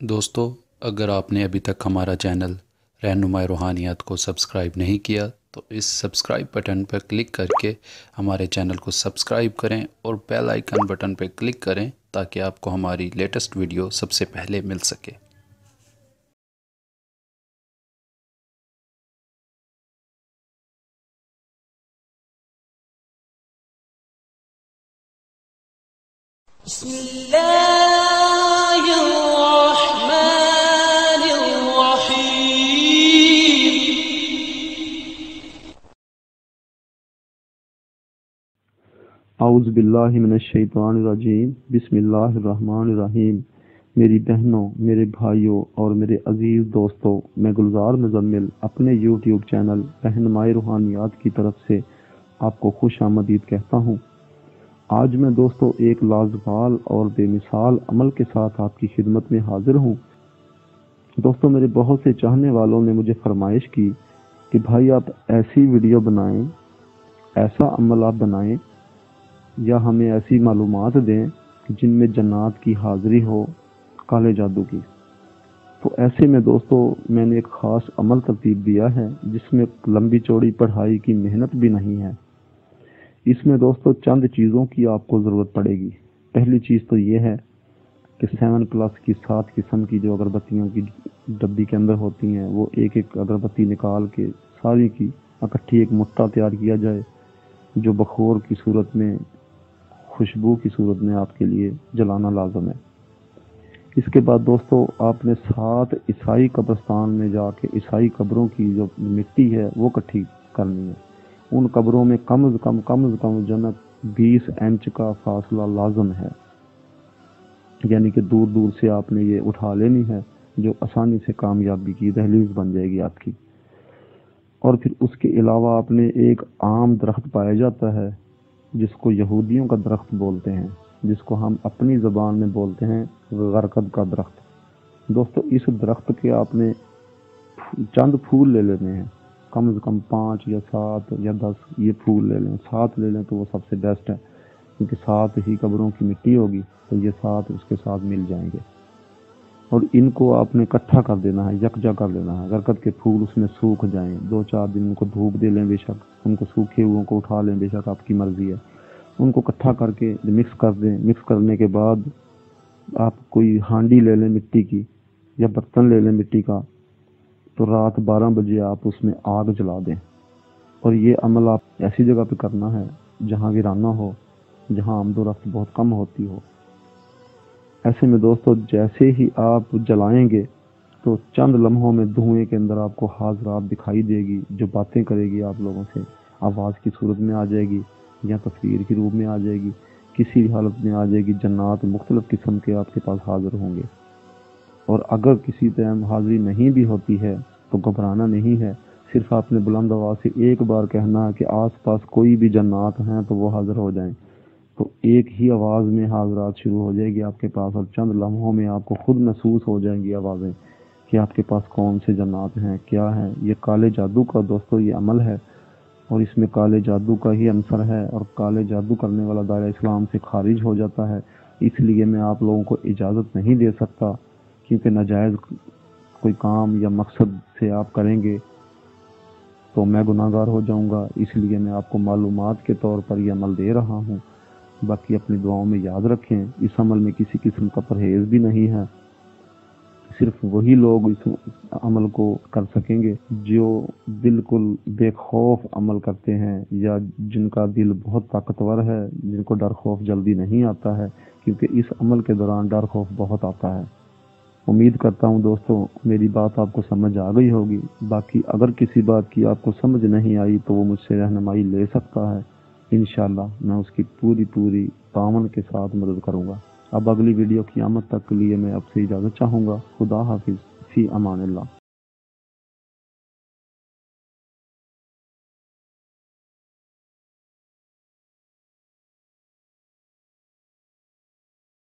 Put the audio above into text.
दोस्तों, अगर आपने अभी तक हमारा चैनल रहनुमाई रूहानियात को सब्सक्राइब नहीं किया तो इस सब्सक्राइब बटन पर क्लिक करके हमारे चैनल को सब्सक्राइब करें और बेल आइकन बटन पर क्लिक करें ताकि आपको हमारी लेटेस्ट वीडियो सबसे पहले मिल सके। औज़ुबिल्लाहि मिनश्शैतानिर्रजीम बिस्मिल्लाहिर्रहमानिर्रहीम। मेरी बहनों, मेरे भाइयों और मेरे अज़ीज़ दोस्तों, मैं गुलजार मुज़म्मिल अपने यूट्यूब चैनल रहनुमाई रूहानियात की तरफ से आपको खुश आमदीद कहता हूँ। आज मैं दोस्तों एक लाजवाल और बेमिसाल अमल के साथ आपकी खिदमत में हाजिर हूँ। दोस्तों, मेरे बहुत से चाहने वालों ने मुझे फरमाइश की कि भाई आप ऐसी वीडियो बनाएं, ऐसा अमल आप बनाएं या हमें ऐसी मालूमात दें जिनमें जन्नात की हाज़िरी हो, काले जादू की। तो ऐसे में दोस्तों मैंने एक ख़ास अमल तरतीब दिया है जिसमें लंबी चौड़ी पढ़ाई की मेहनत भी नहीं है। इसमें दोस्तों चंद चीज़ों की आपको ज़रूरत पड़ेगी। पहली चीज़ तो ये है कि 7+ की 7 किस्म की जो अगरबत्तियों की डब्बी के अंदर होती हैं, वो एक एक अगरबत्ती निकाल के सारी की इकट्ठी एक मुट्ठा तैयार किया जाए जो बखोर की सूरत में, खुशबू की सूरत में आपके लिए जलाना लाजम है। इसके बाद दोस्तों आपने 7 ईसाई कब्रिस्तान में जाके ईसाई कब्रों की जो मिट्टी है वो इकट्ठी करनी है। उन कब्रों में कम से कम जनक 20 इंच का फासला लाजम है, यानी कि दूर दूर से आपने ये उठा लेनी है, जो आसानी से कामयाबी की दहलीज बन जाएगी आपकी। और फिर उसके अलावा आपने एक आम दरख्त पाया जाता है जिसको यहूदियों का दरख्त बोलते हैं, जिसको हम अपनी ज़बान में बोलते हैं गरकद का दरख्त। दोस्तों इस दरख्त के आपने चंद फूल ले लेने हैं, कम से कम 5 या 7 या 10 ये फूल ले लें। 7 ले लें तो वो सबसे बेस्ट है, क्योंकि 7 ही कब्रों की मिट्टी होगी तो ये 7 उसके साथ मिल जाएंगे। और इनको आपने इकट्ठा कर देना है, यकजा कर लेना है। गरकद के फूल उसमें सूख जाएं, 2-4 दिन उनको धूप दे लें, बेशक उनको सूखे हुओं को उठा लें, बेशक आपकी मर्जी है। उनको इकट्ठा करके मिक्स कर दें। मिक्स करने के बाद आप कोई हांडी ले लें मिट्टी की या बर्तन ले लें मिट्टी का, तो रात 12 बजे आप उसमें आग जला दें। और ये अमल आप ऐसी जगह पे करना है जहाँ वीराना हो, जहाँ आमदोरफ्त बहुत कम होती हो। ऐसे में दोस्तों जैसे ही आप जलाएंगे तो चंद लम्हों में धुएं के अंदर आपको हाज़रात दिखाई देगी, जो बातें करेगी आप लोगों से, आवाज़ की सूरत में आ जाएगी या तस्वीर के रूप में आ जाएगी, किसी हालत में आ जाएगी। जन्नात मुख्तलिफ किस्म के आपके पास हाजिर होंगे। और अगर किसी टाइम हाज़िरी नहीं भी होती है तो घबराना नहीं है। सिर्फ आपने बुलंद आवाज़ से एक बार कहना है कि आस पास कोई भी जन्नात हैं तो वो हाज़िर हो जाएं। तो एक ही आवाज़ में हाज़रात शुरू हो जाएगी आपके पास, और चंद लम्हों में आपको खुद महसूस हो जाएंगी आवाज़ें कि आपके पास कौन से जन्नात हैं, क्या हैं। ये काले जादू का दोस्तों ये अमल है, और इसमें काले जादू का ही अंसर है, और काले जादू करने वाला दायरा इस्लाम से खारिज हो जाता है। इसलिए मैं आप लोगों को इजाज़त नहीं दे सकता, क्योंकि नाजायज़ कोई काम या मकसद से आप करेंगे तो मैं गुनाहगार हो जाऊंगा। इसलिए मैं आपको मालूमात के तौर पर यह अमल दे रहा हूँ। बाकी अपनी दुआओं में याद रखें, इस अमल में किसी किस्म का परहेज़ भी नहीं है। सिर्फ वही लोग इस अमल को कर सकेंगे जो बिल्कुल बेखौफ अमल करते हैं, या जिनका दिल बहुत ताकतवर है, जिनको डर खौफ जल्दी नहीं आता है, क्योंकि इस अमल के दौरान डर खौफ बहुत आता है। उम्मीद करता हूँ दोस्तों मेरी बात आपको समझ आ गई होगी। बाकी अगर किसी बात की आपको समझ नहीं आई तो वो मुझसे रहनुमाई ले सकता है। इंशाअल्लाह मैं उसकी पूरी तावन के साथ मदद करूँगा। अब अगली वीडियो क़यामत तक के लिए मैं आपसे इजाज़त चाहूँगा। खुदा हाफिज़, फ़ी अमानिल्लाह।